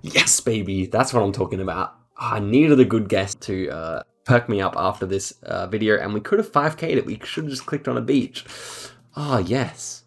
Yes, baby, that's what I'm talking about. I needed a good guest to perk me up after this video, and we could have 5K'd it. We should have just clicked on a beach. Ah, yes.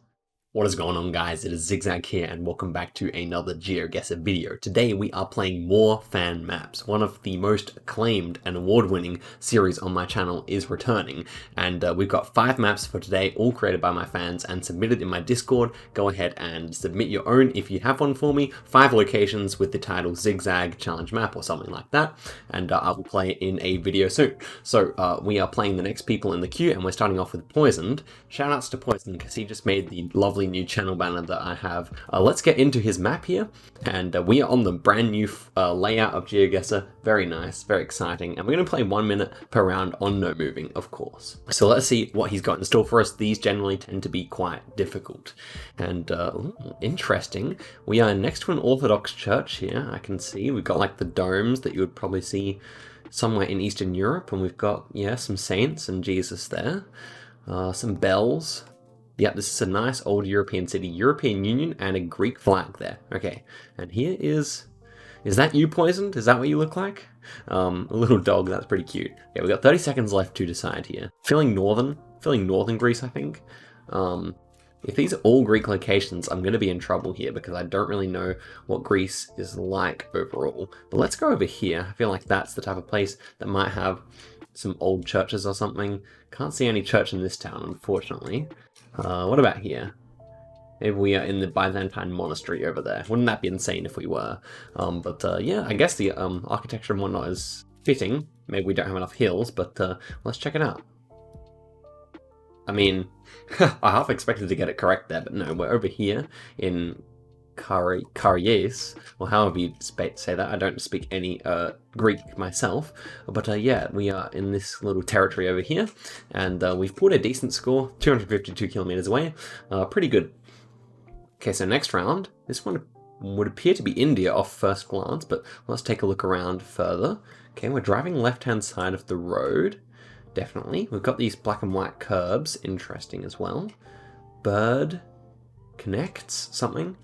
What is going on, guys? It is Zigzag here, and welcome back to another GeoGuessr video. Today we are playing more fan maps. One of the most acclaimed and award-winning series on my channel is returning, and we've got 5 maps for today, all created by my fans and submitted in my Discord. Go ahead and submit your own if you have one for me. 5 locations with the title Zigzag Challenge Map or something like that, and I will play it in a video soon. So we are playing the next people in the queue, and we're starting off with Poisoned. Shoutouts to Poisoned because he just made the lovely new channel banner that I have. Let's get into his map here, and we are on the brand new layout of GeoGuessr. Very nice, very exciting, and we're going to play 1 minute per round on no moving, of course. So let's see what he's got in store for us. These generally tend to be quite difficult, and interesting. We are next to an Orthodox church here. I can see we've got like the domes that you would probably see somewhere in Eastern Europe, and we've got, yeah, some saints and Jesus there, some bells. Yep, this is a nice old European city, European Union, and a Greek flag there. Okay, and here is that you, Poisoned? Is that what you look like? A little dog, that's pretty cute. Yeah, we've got 30 seconds left to decide here. Feeling northern Greece, I think. If these are all Greek locations, I'm going to be in trouble here because I don't really know what Greece is like overall. But let's go over here. I feel like that's the type of place that might have some old churches or something. Can't see any church in this town, unfortunately. What about here? Maybe we are in the Byzantine monastery over there. Wouldn't that be insane if we were? Yeah, I guess the architecture and whatnot is fitting. Maybe we don't have enough hills, but let's check it out. I mean, I half expected to get it correct there, but no, we're over here in Karyes, or however you say that. I don't speak any Greek myself, but yeah, we are in this little territory over here, and we've pulled a decent score, 252 kilometers away. Pretty good. Okay, so next round, this one would appear to be India off first glance, but let's take a look around further. Okay, we're driving left-hand side of the road, definitely. We've got these black and white curbs, interesting as well. Bird connects something.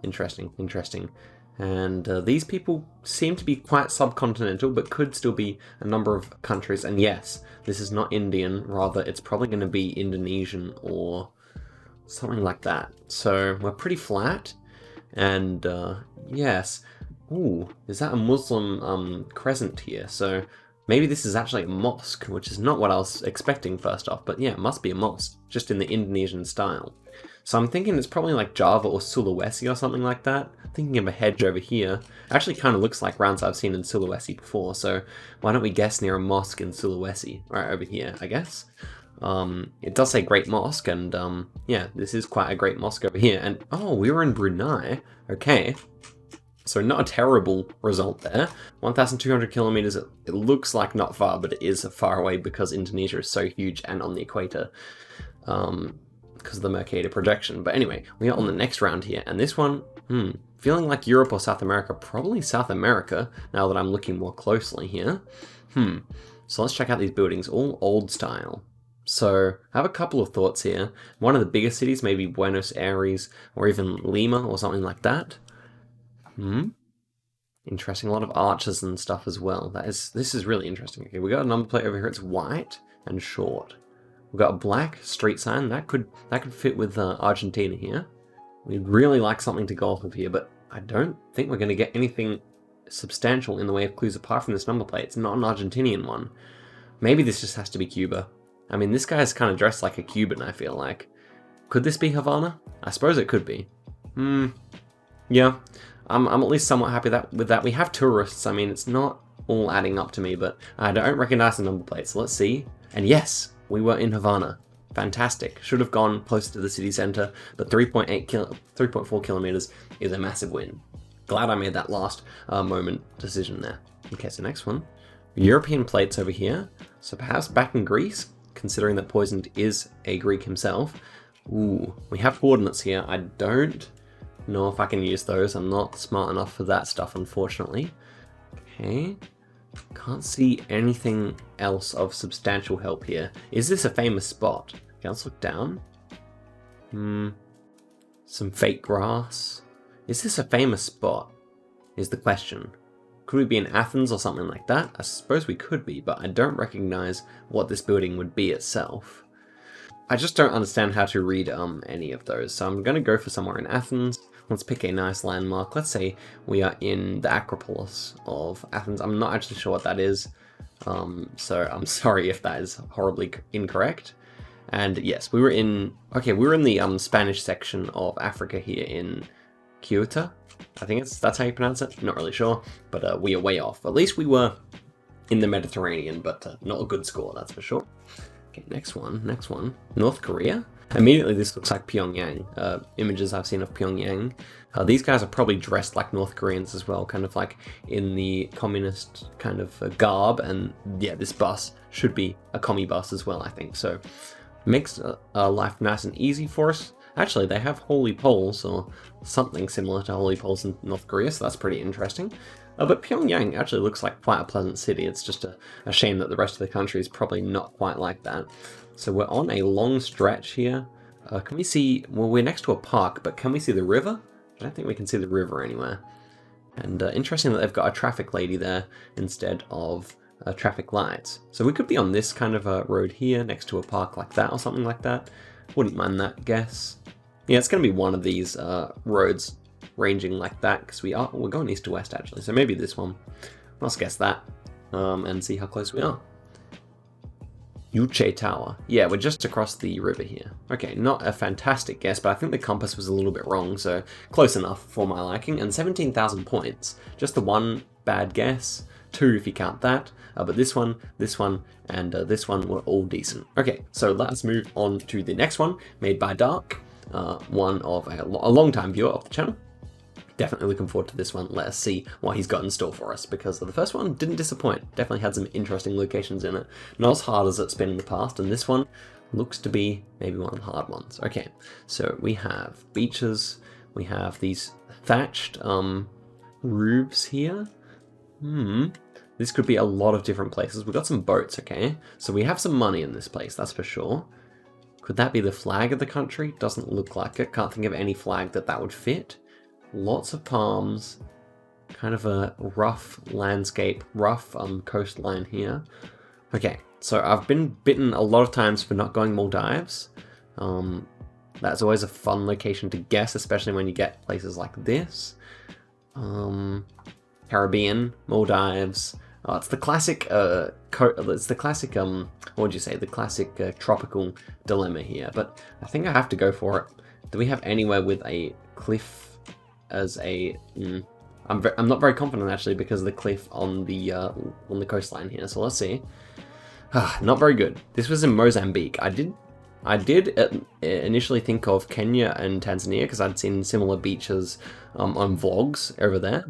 Interesting. And these people seem to be quite subcontinental, but could still be a number of countries. And yes, this is not Indian, rather it's probably going to be Indonesian or something like that. So we're pretty flat, and yes. Ooh, is that a Muslim crescent here? So maybe this is actually a mosque, which is not what I was expecting first off, but yeah, it must be a mosque, just in the Indonesian style. So I'm thinking it's probably like Java or Sulawesi or something like that. Thinking of a hedge over here. Actually kind of looks like rounds I've seen in Sulawesi before, so why don't we guess near a mosque in Sulawesi? Right over here, I guess. It does say Great Mosque, and yeah, this is quite a great mosque over here. And oh, we were in Brunei. Okay. So not a terrible result there. 1,200 kilometers, it looks like not far, but it is far away because Indonesia is so huge and on the equator. Because of the Mercator projection. But anyway, we are on the next round here, and this one, feeling like Europe or South America, probably South America, now that I'm looking more closely here. So let's check out these buildings, all old style. So I have a couple of thoughts here. One of the bigger cities, maybe Buenos Aires, or even Lima, or something like that. Interesting, a lot of arches and stuff as well. This is really interesting. Okay, we got a number plate over here, it's white and short. We've got a black street sign, that could fit with Argentina here. We'd really like something to go off of here, but I don't think we're going to get anything substantial in the way of clues apart from this number plate. It's not an Argentinian one. Maybe this just has to be Cuba. I mean, this guy's kind of dressed like a Cuban, I feel like. Could this be Havana? I suppose it could be. Yeah, I'm at least somewhat happy with that. We have tourists, I mean, it's not all adding up to me, but I don't recognize the number plate, so let's see. And yes! We were in Havana. Fantastic. Should have gone closer to the city center, but 3.4 kilometers is a massive win. Glad I made that last moment decision there. Okay, so next one. European plates over here. So perhaps back in Greece, considering that Poisoned is a Greek himself. Ooh, we have coordinates here. I don't know if I can use those. I'm not smart enough for that stuff, unfortunately. Okay. Can't see anything else of substantial help here. Is this a famous spot? Okay, let's look down. Some fake grass. Is this a famous spot? is the question. Could we be in Athens or something like that? I suppose we could be, but I don't recognize what this building would be itself. I just don't understand how to read any of those, so I'm going to go for somewhere in Athens. Let's pick a nice landmark. Let's say we are in the Acropolis of Athens. I'm not actually sure what that is, so I'm sorry if that is horribly incorrect. And yes, we were in the Spanish section of Africa here in Ceuta. I think that's how you pronounce it. Not really sure, but we are way off. At least we were in the Mediterranean, but not a good score, that's for sure. Okay, next one. North Korea? Immediately this looks like Pyongyang. Images I've seen of Pyongyang. These guys are probably dressed like North Koreans as well, kind of like in the communist kind of garb. And yeah, this bus should be a commie bus as well, I think. So makes life nice and easy for us. Actually, they have holy poles or something similar to holy poles in North Korea, so that's pretty interesting. But Pyongyang actually looks like quite a pleasant city. It's just a shame that the rest of the country is probably not quite like that. So we're on a long stretch here. Can we see, well, we're next to a park, but can we see the river? I don't think we can see the river anywhere. And interesting that they've got a traffic lady there instead of traffic lights. So we could be on this kind of a road here next to a park like that or something like that. Wouldn't mind that guess. Yeah, it's going to be one of these roads ranging like that because we're going east to west actually. So maybe this one. Let's guess that and see how close we are. Yuche Tower. Yeah, we're just across the river here. Okay, not a fantastic guess, but I think the compass was a little bit wrong, so close enough for my liking. And 17,000 points. Just the one bad guess. 2 if you count that. But this one, and this one were all decent. Okay, so let's move on to the next one, made by Dark, one of a long-time viewer of the channel. Definitely looking forward to this one. Let us see what he's got in store for us, because the first one didn't disappoint. Definitely had some interesting locations in it. Not as hard as it's been in the past, and this one looks to be maybe one of the hard ones. Okay, so we have beaches, we have these thatched roofs here. This could be a lot of different places. We've got some boats, okay? So we have some money in this place, that's for sure. Could that be the flag of the country? Doesn't look like it. Can't think of any flag that would fit. Lots of palms. Kind of a rough landscape, rough coastline here. Okay, so I've been bitten a lot of times for not going Maldives. That's always a fun location to guess, especially when you get places like this. Caribbean, Maldives. Oh, it's the classic, what would you say? The classic tropical dilemma here. But I think I have to go for it. Do we have anywhere with a cliff as a? I'm not very confident actually because of the cliff on the coastline here. So let's see. Not very good. This was in Mozambique. I did initially think of Kenya and Tanzania because I'd seen similar beaches on vlogs over there.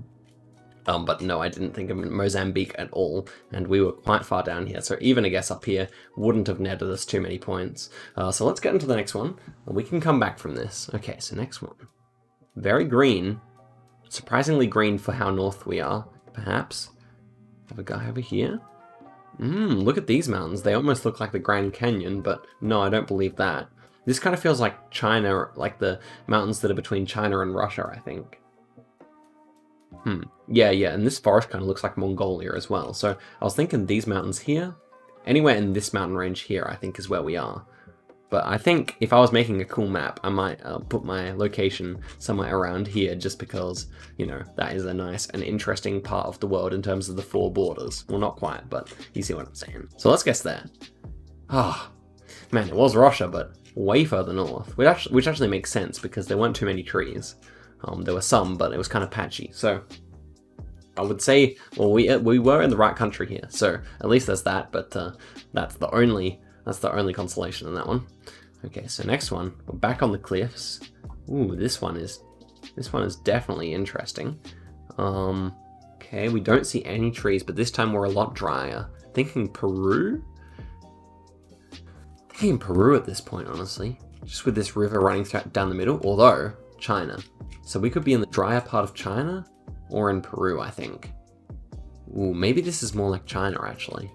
But no, I didn't think of Mozambique at all, and we were quite far down here, so even a guess up here wouldn't have netted us too many points. So let's get into the next one, and we can come back from this. Okay, so next one. Very green. Surprisingly green for how north we are, perhaps. Have a guy over here. Look at these mountains. They almost look like the Grand Canyon, but no, I don't believe that. This kind of feels like China, like the mountains that are between China and Russia, I think. Yeah, and this forest kind of looks like Mongolia as well. So I was thinking these mountains here, anywhere in this mountain range here, I think is where we are. But I think if I was making a cool map, I might put my location somewhere around here just because, you know, that is a nice and interesting part of the world in terms of the 4 borders. Well, not quite, but you see what I'm saying. So let's guess there. Man, it was Russia, but way further north, which actually makes sense because there weren't too many trees. There were some, but it was kind of patchy. So I would say, well, we were in the right country here. So at least there's that. But that's the only consolation in that one. Okay, so next one, we're back on the cliffs. Ooh, this one is definitely interesting. Okay, we don't see any trees, but this time we're a lot drier. Thinking Peru. Thinking Peru at this point, honestly, just with this river running down the middle. Although China. So we could be in the drier part of China or in Peru, I think. Ooh, maybe this is more like China, actually.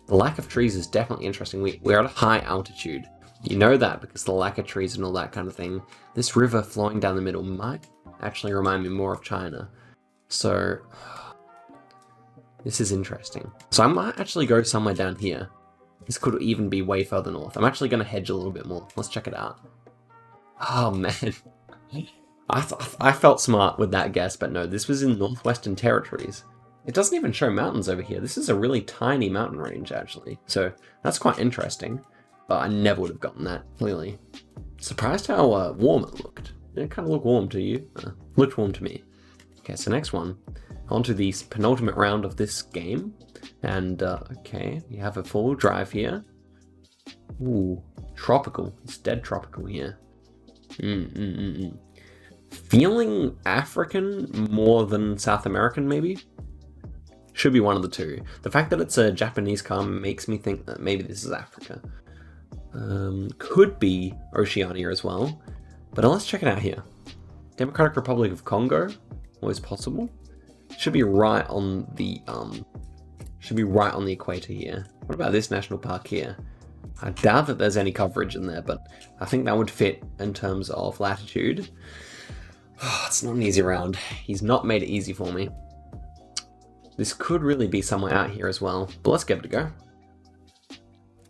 The lack of trees is definitely interesting. We're at a high altitude. You know that because the lack of trees and all that kind of thing. This river flowing down the middle might actually remind me more of China. So this is interesting. So I might actually go somewhere down here. This could even be way further north. I'm actually going to hedge a little bit more. Let's check it out. Oh man, I felt smart with that guess, but no, this was in Northwestern Territories. It doesn't even show mountains over here. This is a really tiny mountain range, actually. So that's quite interesting, but I never would have gotten that, clearly. Surprised how warm it looked. It kind of looked warm to you. Looked warm to me. Okay, so next one. On to the penultimate round of this game. And, okay, we have a full drive here. Ooh, tropical. It's dead tropical here. Feeling African more than South American, maybe? Should be one of the two. The fact that it's a Japanese car makes me think that maybe this is Africa. Could be Oceania as well. But let's check it out here. Democratic Republic of Congo, always possible. Should be right on the equator here. What about this national park here? I doubt that there's any coverage in there, but I think that would fit in terms of latitude. Oh, it's not an easy round. He's not made it easy for me. This could really be somewhere out here as well, but let's give it a go.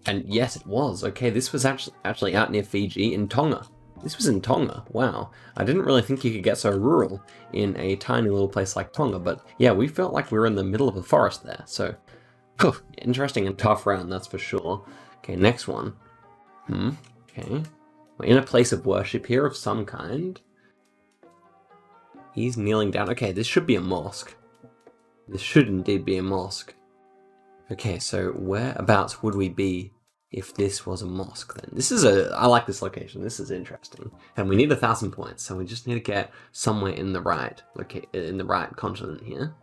And yes, it was. Okay, this was actually out near Fiji in Tonga. This was in Tonga. Wow. I didn't really think you could get so rural in a tiny little place like Tonga, but yeah, we felt like we were in the middle of a forest there. So, interesting and tough round, that's for sure. Okay, next one. Okay. We're in a place of worship here of some kind. He's kneeling down. Okay, this should be a mosque. This should indeed be a mosque. Okay, so whereabouts would we be if this was a mosque then? I like this location. This is interesting. And we need 1,000 points, so we just need to get somewhere in the right continent here.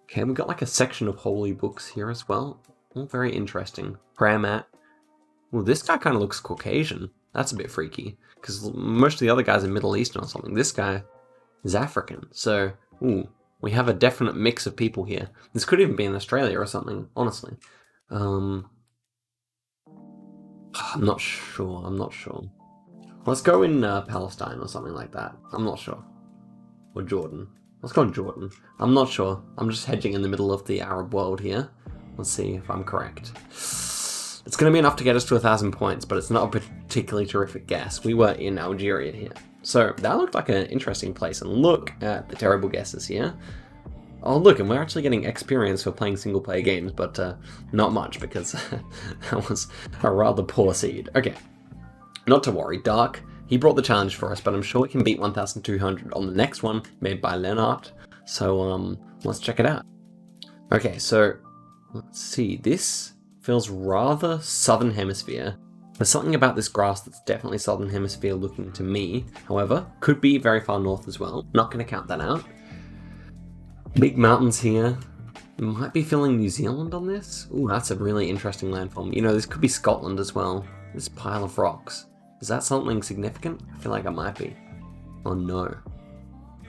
Okay, we've got like a section of holy books here as well. All very interesting. Prayer mat. Well, this guy kind of looks Caucasian. That's a bit freaky, because most of the other guys are Middle Eastern or something. This guy is African. So, we have a definite mix of people here. This could even be in Australia or something, honestly. I'm not sure. Let's go in Palestine or something like that. I'm not sure. Or Jordan. Let's go in Jordan. I'm not sure. I'm just hedging in the middle of the Arab world here. Let's see if I'm correct. It's going to be enough to get us to 1,000 points, but it's not a particularly terrific guess. We were in Algeria here. So that looked like an interesting place. And look at the terrible guesses here. Oh, look, and we're actually getting experience for playing single-player games, but not much, because that was a rather poor seed. Okay, not to worry. Dark, he brought the challenge for us, but I'm sure we can beat 1,200 on the next one, made by Lennart. So, let's check it out. Okay, so, let's see. This feels rather Southern Hemisphere. There's something about this grass that's definitely Southern Hemisphere looking to me. However, could be very far north as well. Not going to count that out. Big mountains here. Might be feeling New Zealand on this. Ooh, that's a really interesting landform. You know, this could be Scotland as well. This pile of rocks. Is that something significant? I feel like it might be. Oh no.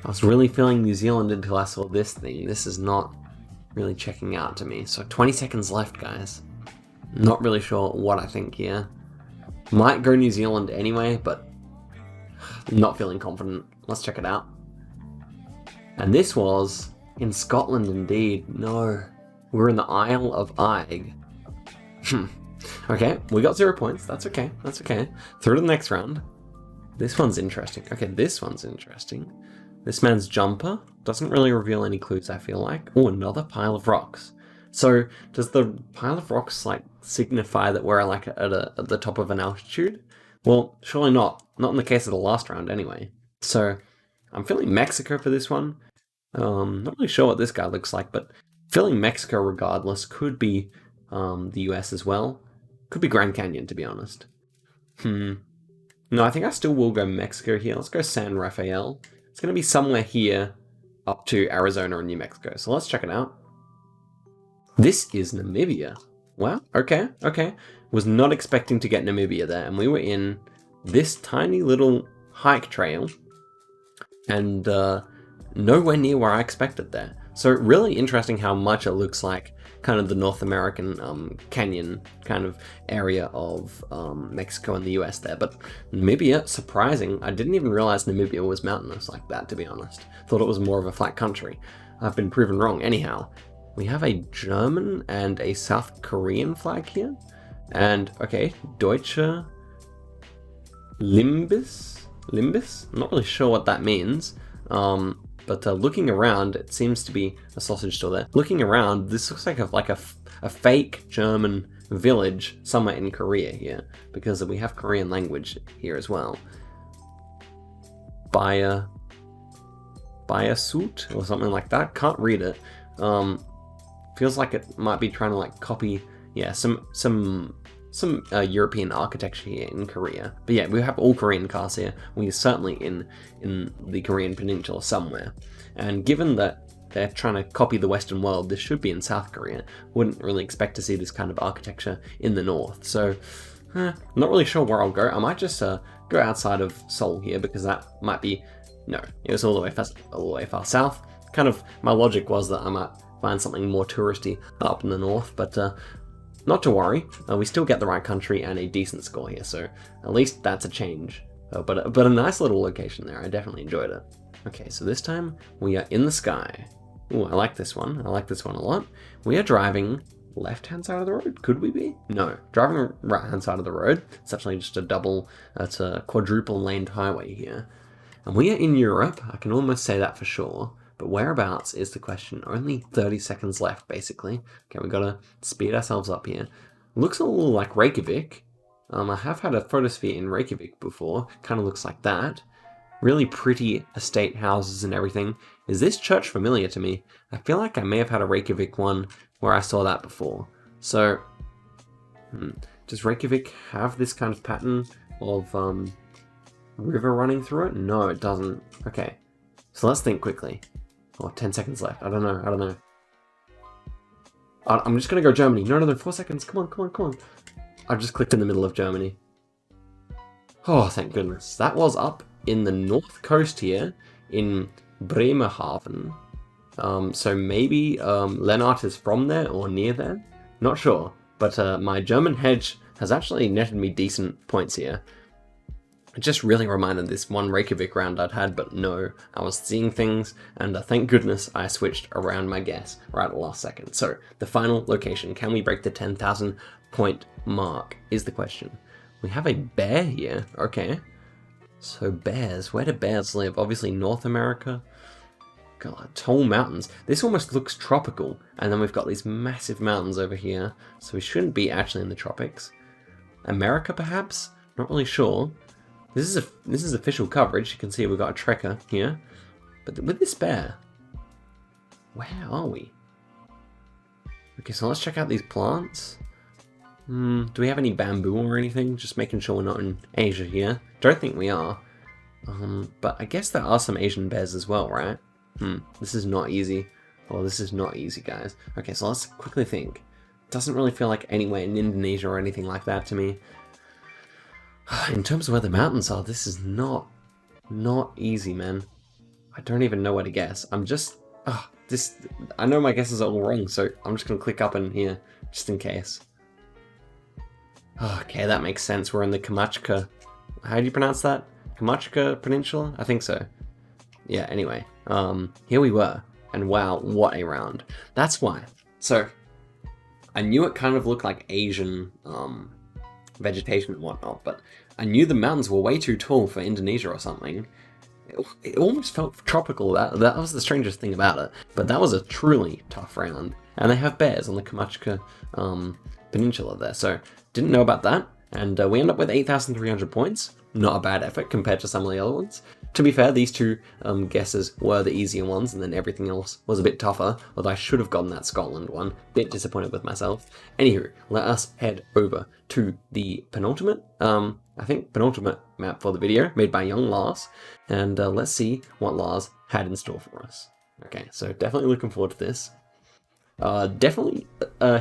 I was really feeling New Zealand until I saw this thing. This is not really checking out to me. So 20 seconds left, guys. Not really sure what I think here. Might go New Zealand anyway, but not feeling confident. Let's check it out. And this was in Scotland indeed. No, we're in the Isle of Eigg. Okay, we got 0 points. That's okay. That's okay. Through to the next round. This one's interesting. Okay, this one's interesting. This man's jumper doesn't really reveal any clues, I feel like. Oh, another pile of rocks. So does the pile of rocks like signify that we're like at the top of an altitude? Well, surely not. Not in the case of the last round anyway. So I'm feeling Mexico for this one. Not really sure what this guy looks like, but feeling Mexico regardless. Could be the US as well. Could be Grand Canyon, to be honest. No, I think I still will go Mexico here. Let's go San Rafael. It's going to be somewhere here up to Arizona and New Mexico. So let's check it out. This is Namibia. Wow, okay. Was not expecting to get Namibia there. And we were in this tiny little hike trail. And nowhere near where I expected there. So really interesting how much it looks like kind of the North American canyon kind of area of Mexico and the US there. But Namibia, surprising. I didn't even realize Namibia was mountainous like that, to be honest. Thought it was more of a flat country. I've been proven wrong. Anyhow, we have a German and a South Korean flag here. And, okay, Deutsche Limbis? I'm not really sure what that means. But looking around, it seems to be a sausage still there. Looking around, this looks like a fake German village somewhere in Korea here, because we have Korean language here as well. Biasut or something like that. Can't read it. Feels like it might be trying to like copy, yeah, some European architecture here in Korea. But yeah, we have all Korean cars here. We're certainly in the Korean peninsula somewhere. And given that they're trying to copy the Western world, this should be in South Korea. Wouldn't really expect to see this kind of architecture in the north. So, I'm not really sure where I'll go. I might just go outside of Seoul here, because that might be... No, it was all the way far south. Kind of, my logic was that I might find something more touristy up in the north, but not to worry. We still get the right country and a decent score here, so at least that's a change. But a nice little location there. I definitely enjoyed it. Okay, so this time we are in the sky. Ooh, I like this one. I like this one a lot. We are driving left-hand side of the road. Could we be? No, driving right-hand side of the road. It's actually just it's a quadruple laned highway here. And we are in Europe. I can almost say that for sure. But whereabouts is the question. Only 30 seconds left, basically. Okay, we gotta speed ourselves up here. Looks a little like Reykjavik. I have had a photosphere in Reykjavik before. Kind of looks like that. Really pretty estate houses and everything. Is this church familiar to me? I feel like I may have had a Reykjavik one where I saw that before. So, does Reykjavik have this kind of pattern of river running through it? No, it doesn't. Okay, so let's think quickly. 10 seconds left. I don't know. I'm just gonna go Germany. No, 4 seconds. Come on. I've just clicked in the middle of Germany. Oh, thank goodness. That was up in the north coast here, in Bremerhaven. So maybe Lennart is from there or near there. Not sure. But my German hedge has actually netted me decent points here. It just really reminded this one Reykjavik round I'd had, but no, I was seeing things, and thank goodness I switched around my guess right at the last second. So, the final location, can we break the 10,000 point mark, is the question. We have a bear here, okay. So bears, where do bears live? Obviously North America. God, tall mountains. This almost looks tropical, and then we've got these massive mountains over here, so we shouldn't be actually in the tropics. America, perhaps? Not really sure. This is official coverage. You can see we've got a trekker here. But with this bear, where are we? Okay, so let's check out these plants. Do we have any bamboo or anything? Just making sure we're not in Asia here. Don't think we are. But I guess there are some Asian bears as well, right? This is not easy. Oh, this is not easy, guys. Okay, so let's quickly think. Doesn't really feel like anywhere in Indonesia or anything like that to me. In terms of where the mountains are, this is not easy, man. I don't even know where to guess. I know my guesses are all wrong, so I'm just gonna click up in here, just in case. Okay, that makes sense. We're in the Kamchatka. How do you pronounce that? Kamchatka Peninsula? I think so. Yeah, anyway. Here we were. And wow, what a round. That's why. So, I knew it kind of looked like Asian, vegetation and whatnot, but I knew the mountains were way too tall for Indonesia or something. It almost felt tropical. That was the strangest thing about it. But that was a truly tough round. And they have bears on the Kamchatka Peninsula there, so didn't know about that. And we end up with 8,300 points. Not a bad effort compared to some of the other ones. To be fair, these two guesses were the easier ones, and then everything else was a bit tougher, although I should have gotten that Scotland one. Bit disappointed with myself. Anywho, let us head over to the penultimate, penultimate map for the video, made by young Lars, and let's see what Lars had in store for us. Okay, so definitely looking forward to this. Definitely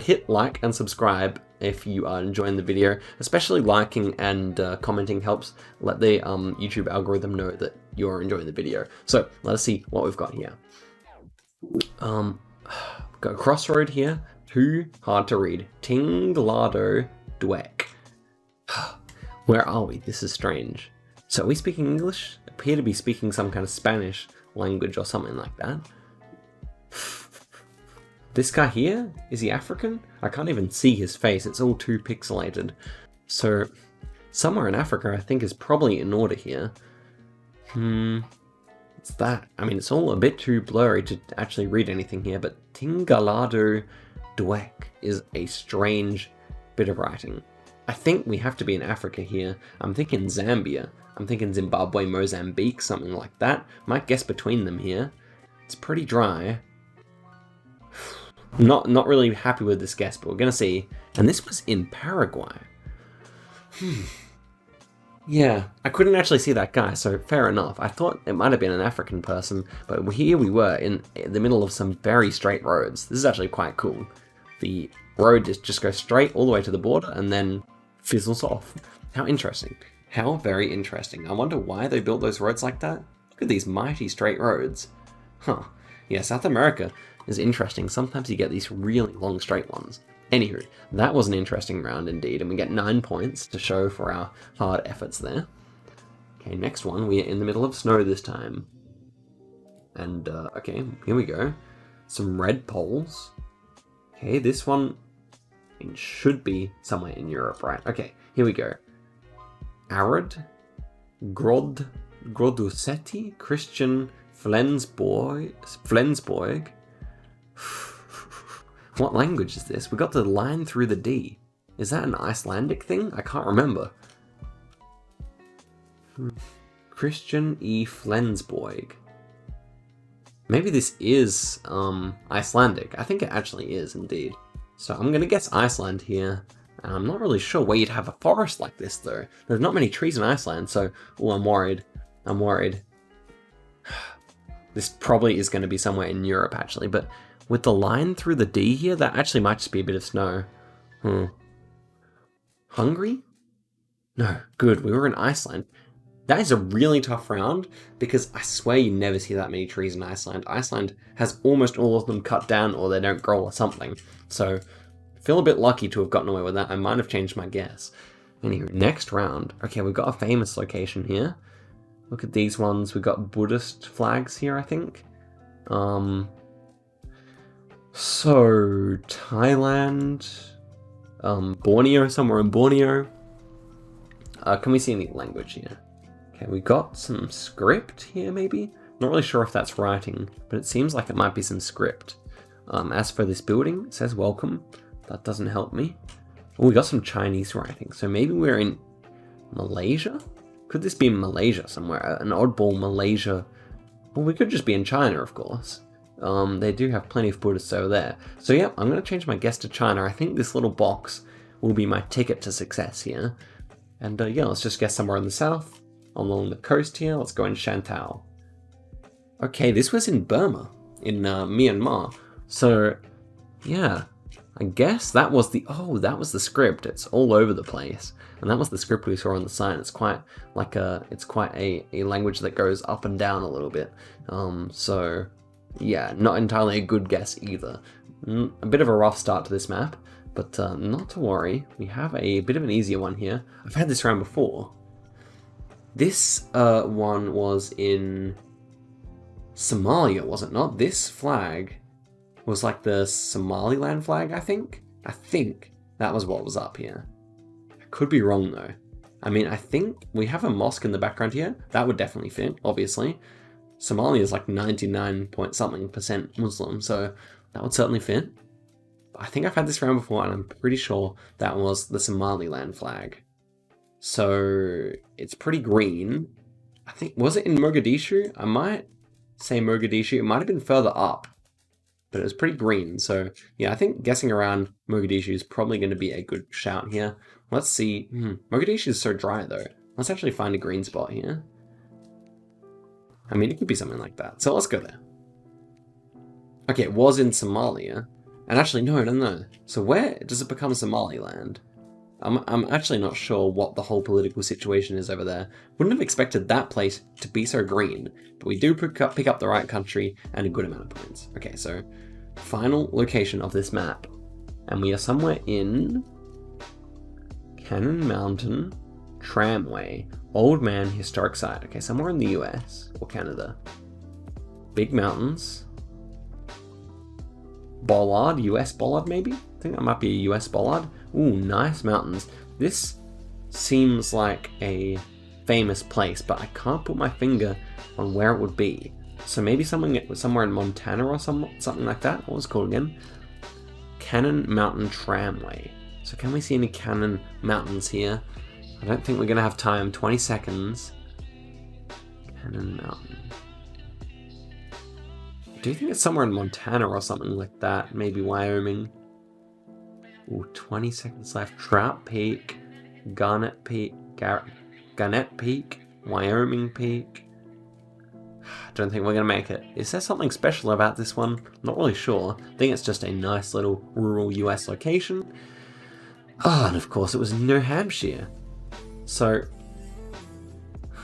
hit like and subscribe if you are enjoying the video, especially liking and commenting helps let the YouTube algorithm know that you're enjoying the video. So let us see what we've got here. Got a crossroad here, Too hard to read. Tinglado Dweck. Where are we? This is strange. So are we speaking English? Appear to be speaking some kind of Spanish language or something like that. This guy here, is he African? I can't even see his face, it's all too pixelated. So, somewhere in Africa I think is probably in order here. What's that? I mean, it's all a bit too blurry to actually read anything here, but Tingalado Dweck is a strange bit of writing. I think we have to be in Africa here. I'm thinking Zambia. I'm thinking Zimbabwe, Mozambique, something like that. Might guess between them here. It's pretty dry. Not really happy with this guess, but we're gonna see. And this was in Paraguay. Yeah, I couldn't actually see that guy, so fair enough. I thought it might have been an African person, but here we were in the middle of some very straight roads. This is actually quite cool. The road just goes straight all the way to the border and then fizzles off. How interesting. How very interesting. I wonder why they built those roads like that. Look at these mighty straight roads. Huh. Yeah, South America is interesting. Sometimes you get these really long straight ones. Anywho, that was an interesting round indeed, and we get 9 points to show for our hard efforts there. Okay, next one, we are in the middle of snow this time. And, okay, here we go. Some red poles. Okay, this one should be somewhere in Europe, right? Okay, here we go. Arid, Grodusetti, Christian, Flensborg. What language is this? We got the line through the D. Is that an Icelandic thing? I can't remember. Christian E. Flensborg. Maybe this is Icelandic. I think it actually is indeed. So I'm gonna guess Iceland here. I'm not really sure where you'd have a forest like this though. There's not many trees in Iceland, so I'm worried. I'm worried. This probably is going to be somewhere in Europe actually, but with the line through the D here, that actually might just be a bit of snow. Hungary? No, good, we were in Iceland. That is a really tough round, because I swear you never see that many trees in Iceland. Iceland has almost all of them cut down or they don't grow or something. So, I feel a bit lucky to have gotten away with that. I might have changed my guess. Anyway, next round. Okay, we've got a famous location here. Look at these ones. We've got Buddhist flags here, I think. So, Thailand, Borneo, somewhere in Borneo. Can we see any language here? Okay, we got some script here, maybe? Not really sure if that's writing, but it seems like it might be some script. As for this building, it says welcome. That doesn't help me. Oh, we got some Chinese writing, so maybe we're in Malaysia? Could this be in Malaysia somewhere? An oddball Malaysia. Well, we could just be in China, of course. They do have plenty of Buddhists over there. So yeah, I'm going to change my guess to China. I think this little box will be my ticket to success here. And yeah, let's just guess somewhere in the south, along the coast here. Let's go in Shantou. Okay, this was in Burma, in Myanmar. So yeah, I guess that was the script. It's all over the place. And that was the script we saw on the sign. It's quite like a language that goes up and down a little bit. So yeah, not entirely a good guess either. A bit of a rough start to this map, but not to worry. We have a bit of an easier one here. I've had this round before. This one was in Somalia, was it not? This flag was like the Somaliland flag, I think? I think that was what was up here. I could be wrong though. I mean, I think we have a mosque in the background here. That would definitely fit, obviously. Somalia is like 99% Muslim, so that would certainly fit. But I think I've had this round before, and I'm pretty sure that was the Somaliland flag. So it's pretty green. I think, was it in Mogadishu? I might say Mogadishu. It might have been further up, but it was pretty green. So yeah, I think guessing around Mogadishu is probably going to be a good shout here. Let's see. Mogadishu is so dry though. Let's actually find a green spot here. I mean, it could be something like that. So let's go there. Okay, it was in Somalia. And actually, no. So where does it become Somaliland? I'm actually not sure what the whole political situation is over there. Wouldn't have expected that place to be so green. But we do pick up the right country and a good amount of points. Okay, so final location of this map. And we are somewhere in Cannon Mountain Tramway. Old Man Historic Site. Okay, somewhere in the US or Canada. Big mountains. Bollard, US Bollard maybe? I think that might be a US Bollard. Ooh, nice mountains. This seems like a famous place, but I can't put my finger on where it would be. So maybe somewhere in Montana or something like that. What was it called again? Cannon Mountain Tramway. So can we see any Cannon Mountains here? I don't think we're going to have time. 20 seconds. Cannon Mountain. Do you think it's somewhere in Montana or something like that? Maybe Wyoming. Ooh, 20 seconds left. Trout Peak. Garnet Peak. Garnet Peak. Wyoming Peak. I don't think we're going to make it. Is there something special about this one? Not really sure. I think it's just a nice little rural US location. Oh, and of course it was New Hampshire. So,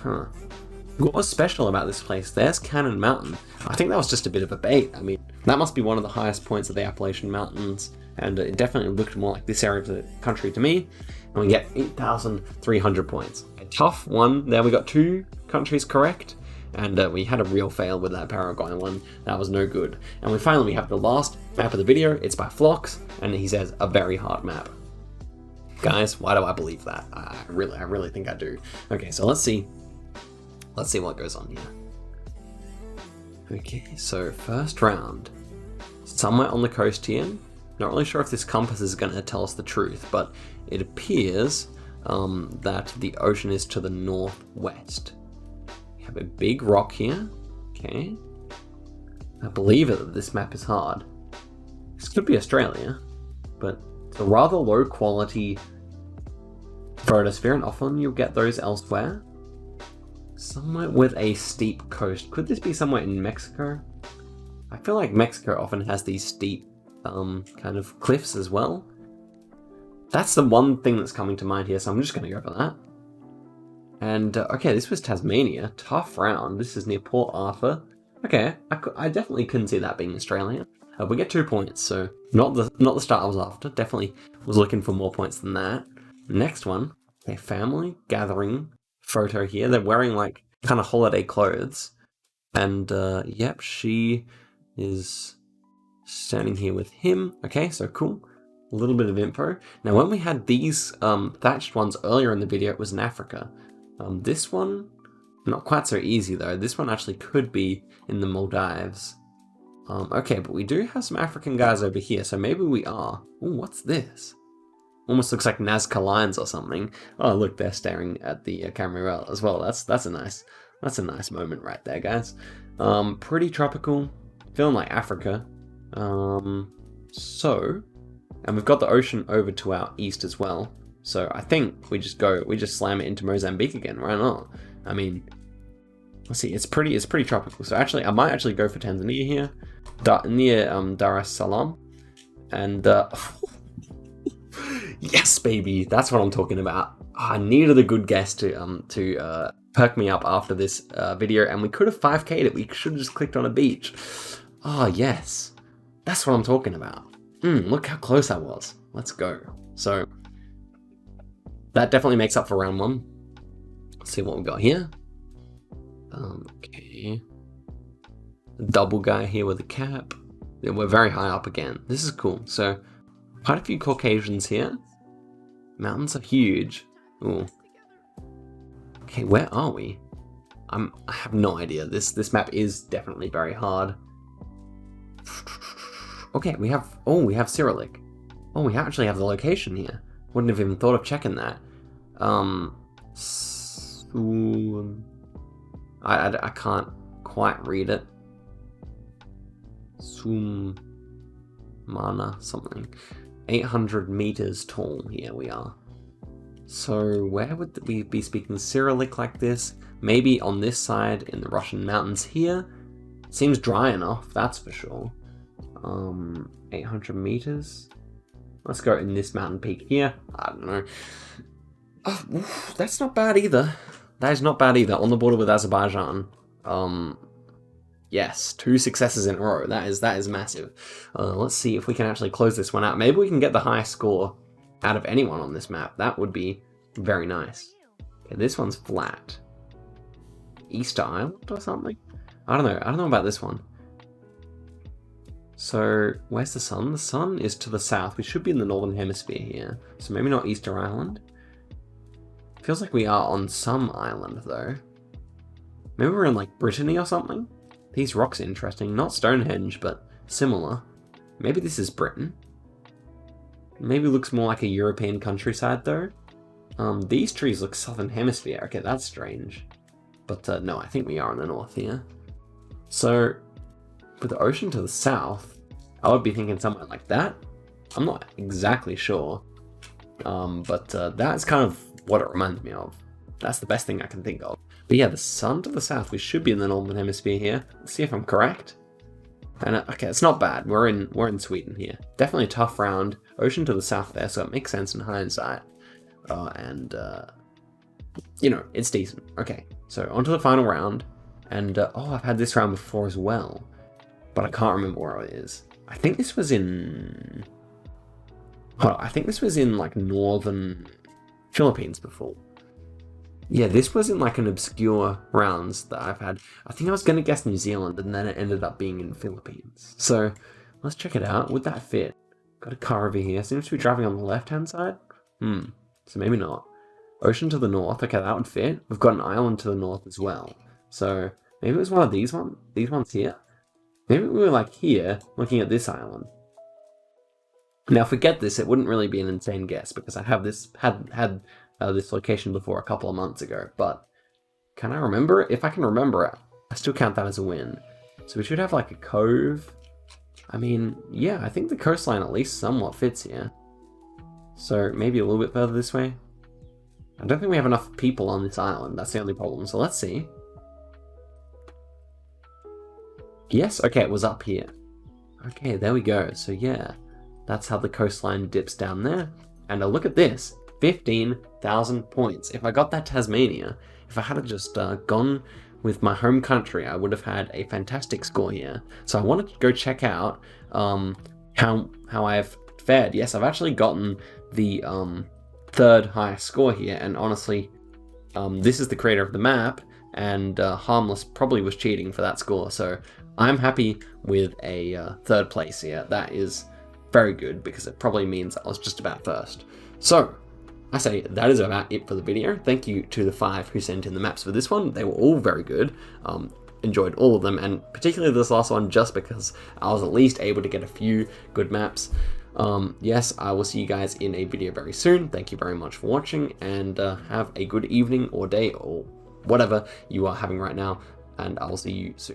what was special about this place? There's Cannon Mountain. I think that was just a bit of a bait. I mean, that must be one of the highest points of the Appalachian Mountains, and it definitely looked more like this area of the country to me. And we get 8,300 points. A tough one. There we got 2 countries correct, and we had a real fail with that Paraguay one. That was no good. And we finally have the last map of the video. It's by Phlox, and he says a very hard map. Guys, why do I believe that? I really think I do. Okay, so let's see. Let's see what goes on here. Okay, so first round. Somewhere on the coast here. Not really sure if this compass is going to tell us the truth, but it appears that the ocean is to the northwest. We have a big rock here. Okay. I believe that this map is hard. This could be Australia, but it's a rather low quality photosphere, and often you'll get those elsewhere. Somewhere with a steep coast. Could this be somewhere in Mexico? I feel like Mexico often has these steep kind of cliffs as well. That's the one thing that's coming to mind here, so I'm just going to go for that. And okay, this was Tasmania. Tough round. This is near Port Arthur. Okay, I definitely couldn't see that being Australia. We get 2 points, so not the start I was after. Definitely was looking for more points than that. Next one, a family gathering photo here. They're wearing like kind of holiday clothes, and yep, she is standing here with him. Okay, so cool. A little bit of info. Now, when we had these thatched ones earlier in the video, it was in Africa. This one, not quite so easy though. This one actually could be in the Maldives. Okay, but we do have some African guys over here, so maybe we are. Ooh, what's this? Almost looks like Nazca Lions or something. Oh, look, they're staring at the camera as well. That's a nice moment right there, guys. Pretty tropical, feeling like Africa. So, and we've got the ocean over to our east as well. So I think we just slam it into Mozambique again. Why not? I mean, let's see. It's pretty tropical. So actually, I might actually go for Tanzania here, near Dar es Salaam, and yes, baby, that's what I'm talking about. I needed a good guest to perk me up after this video, and we could have 5k'd it. We should have just clicked on a beach. Oh yes, that's what I'm talking about. Look how close I was. Let's go. So that definitely makes up for round 1. Let's see what we got here. Okay, a double guy here with a cap. We're very high up again. This is cool. So quite a few Caucasians here. Mountains are huge. Ooh. Okay, where are we? I have no idea. This map is definitely very hard. Okay, we have Cyrillic. Oh, we actually have the location here. Wouldn't have even thought of checking that. I can't quite read it. Sumana something. 800 meters tall. Here we are. So where would we be speaking Cyrillic like this? Maybe on this side in the Russian mountains here. Seems dry enough, that's for sure. 800 meters. Let's go in this mountain peak here. I don't know. Oh, that's not bad either. That is not bad either. On the border with Azerbaijan. Yeah, Yes, 2 successes in a row. That is massive. Let's see if we can actually close this one out. Maybe we can get the highest score out of anyone on this map. That would be very nice. Okay, this one's flat. Easter Island or something? I don't know. I don't know about this one. So, where's the sun? The sun is to the south. We should be in the northern hemisphere here. So maybe not Easter Island. Feels like we are on some island, though. Maybe we're in, like, Brittany or something? These rocks are interesting. Not Stonehenge, but similar. Maybe this is Britain. Maybe it looks more like a European countryside, though. These trees look southern hemisphere. Okay, that's strange. But, no, I think we are in the north here. So, with the ocean to the south, I would be thinking somewhere like that. I'm not exactly sure. But that's kind of what it reminds me of. That's the best thing I can think of. But yeah, the sun to the south, we should be in the northern hemisphere here. Let's see if I'm correct. And okay, it's not bad. We're in Sweden here. Definitely a tough round. Ocean to the south there, so it makes sense in hindsight. You know, it's decent. Okay, so on to the final round. And oh, I've had this round before as well, but I can't remember where it is. I think this was in. Hold on, I think this was in like northern Philippines before. Yeah, this was in like an obscure rounds that I've had. I think I was going to guess New Zealand, and then it ended up being in Philippines. So let's check it out. Would that fit? Got a car over here. Seems to be driving on the left-hand side. So maybe not. Ocean to the north. Okay, that would fit. We've got an island to the north as well. So maybe it was one of these ones here. Maybe we were like here, looking at this island. Now, if we get this, it wouldn't really be an insane guess because I have this had this location before a couple of months ago. But can I remember it? If I can remember it, I still count that as a win. So we should have like a cove. I mean, yeah, I think the coastline at least somewhat fits here. So maybe a little bit further this way. I don't think we have enough people on this island. That's the only problem. So let's see. Yes, okay, it was up here. Okay, there we go. So yeah, that's how the coastline dips down there. And look at this, 15,000 points. If I got that Tasmania, if I had just gone with my home country, I would have had a fantastic score here. So I wanted to go check out how I've fared. Yes, I've actually gotten the third highest score here, and honestly, this is the creator of the map, and Harmless probably was cheating for that score, so I'm happy with a third place here. That is very good, because it probably means I was just about first. So, I say that is about it for the video. Thank you to the 5 who sent in the maps for this one. They were all very good. Enjoyed all of them, and particularly this last one, just because I was at least able to get a few good maps. Yes, I will see you guys in a video very soon. Thank you very much for watching, and have a good evening or day or whatever you are having right now, and I will see you soon.